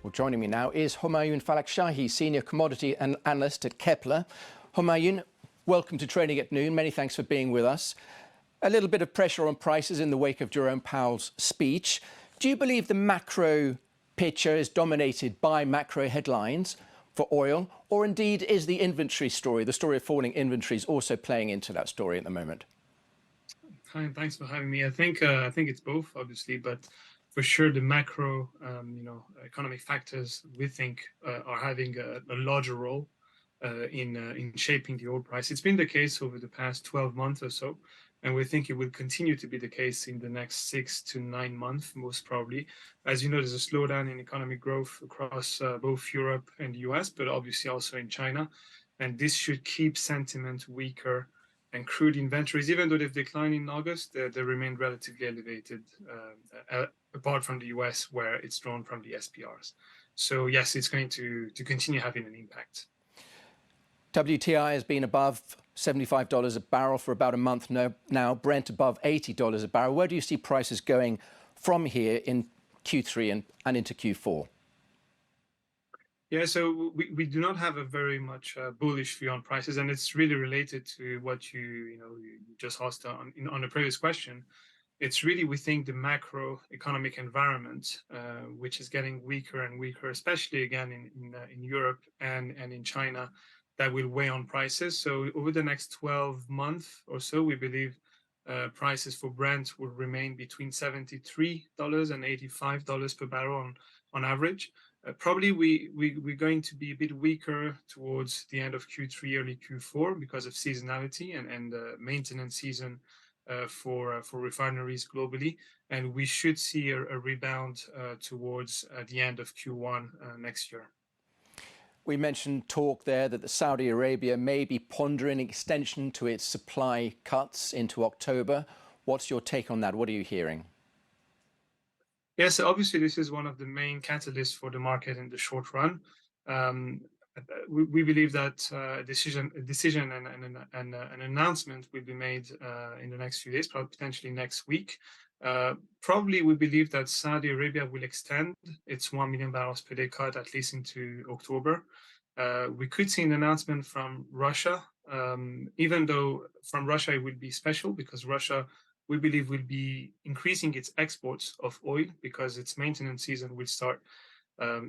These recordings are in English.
Well, joining me now is Homayoun Falakshahi, Senior Commodity Analyst at Kpler. Homayoun, welcome to Trading at Noon. Many thanks for being with us. A little bit of pressure on prices in the wake of Jerome Powell's speech. Do you believe the macro picture is dominated by macro headlines for oil, or indeed is the inventory story, the story of falling inventories, also playing into that story at the moment? Hi, thanks for having me. I think it's both, obviously, but for sure the macro, economic factors we think are having a larger role in shaping the oil price. It's been the case over the past 12 months or so, and we think it will continue to be the case in the next 6 to 9 months, most probably. As you know, there's a slowdown in economic growth across both Europe and the US, but obviously also in China, and this should keep sentiment weaker. And crude inventories, even though they've declined in August, they remain relatively elevated, apart from the US, where it's drawn from the SPRs. So yes, it's going to continue having an impact. WTI has been above $75 a barrel for about a month now. Brent above $80 a barrel. Where do you see prices going from here in Q3 and into Q4? Yeah, so we do not have a very much bullish view on prices, and it's really related to what you just asked on the previous question. It's really, we think, the macroeconomic environment, which is getting weaker and weaker, especially again in Europe and in China, that will weigh on prices. So over the next 12 months or so, we believe prices for Brent will remain between $73 and $85 per barrel on average. Probably we're going to be a bit weaker towards the end of Q3, early Q4 because of seasonality and maintenance season for refineries globally, and we should see a rebound towards the end of Q1 next year. We mentioned talk there that Saudi Arabia may be pondering extension to its supply cuts into October. What's your take on that? What are you hearing? Yes, obviously this is one of the main catalysts for the market in the short run. We believe that a decision and an announcement will be made in the next few days, potentially next week. Probably we believe that Saudi Arabia will extend its 1 million barrels per day cut at least into October. We could see an announcement from Russia, even though from Russia it would be special because Russia, we believe, will be increasing its exports of oil because its maintenance season will start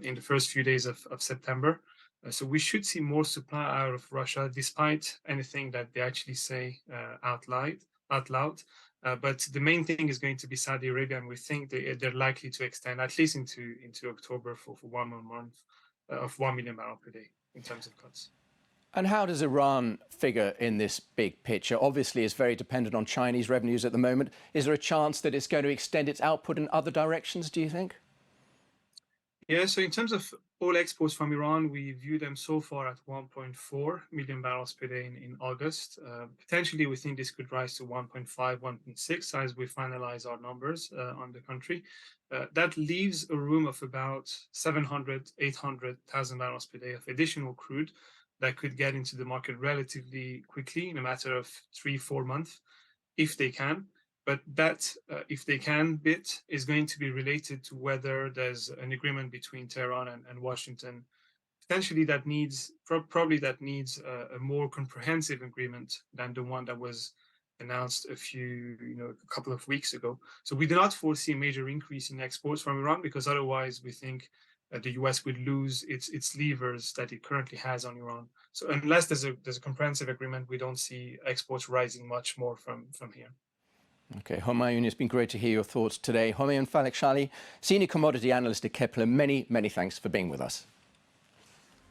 in the first few days of September. So we should see more supply out of Russia, despite anything that they actually say out loud. But the main thing is going to be Saudi Arabia, and we think they're likely to extend at least into October for 1 more month of 1 million barrel per day in terms of cuts. And how does Iran figure in this big picture? Obviously, it's very dependent on Chinese revenues at the moment. Is there a chance that it's going to extend its output in other directions, do you think? Yeah, so in terms of oil exports from Iran, we view them so far at 1.4 million barrels per day in August. Potentially, we think this could rise to 1.5, 1.6 as we finalize our numbers on the country. That leaves a room of about 700, 800,000 barrels per day of additional crude that could get into the market relatively quickly in a matter of 3-4 months, if they can. But that, if they can, bit is going to be related to whether there's an agreement between Tehran and Washington. Potentially, that needs probably a more comprehensive agreement than the one that was announced a couple of weeks ago. So we do not foresee a major increase in exports from Iran because otherwise we think the US would lose its levers that it currently has on Iran. So unless there's a comprehensive agreement, we don't see exports rising much more from here. Okay, Homayoun, it's been great to hear your thoughts today. Homayoun Falakshahi, Senior Commodity Analyst at Kpler, many thanks for being with us.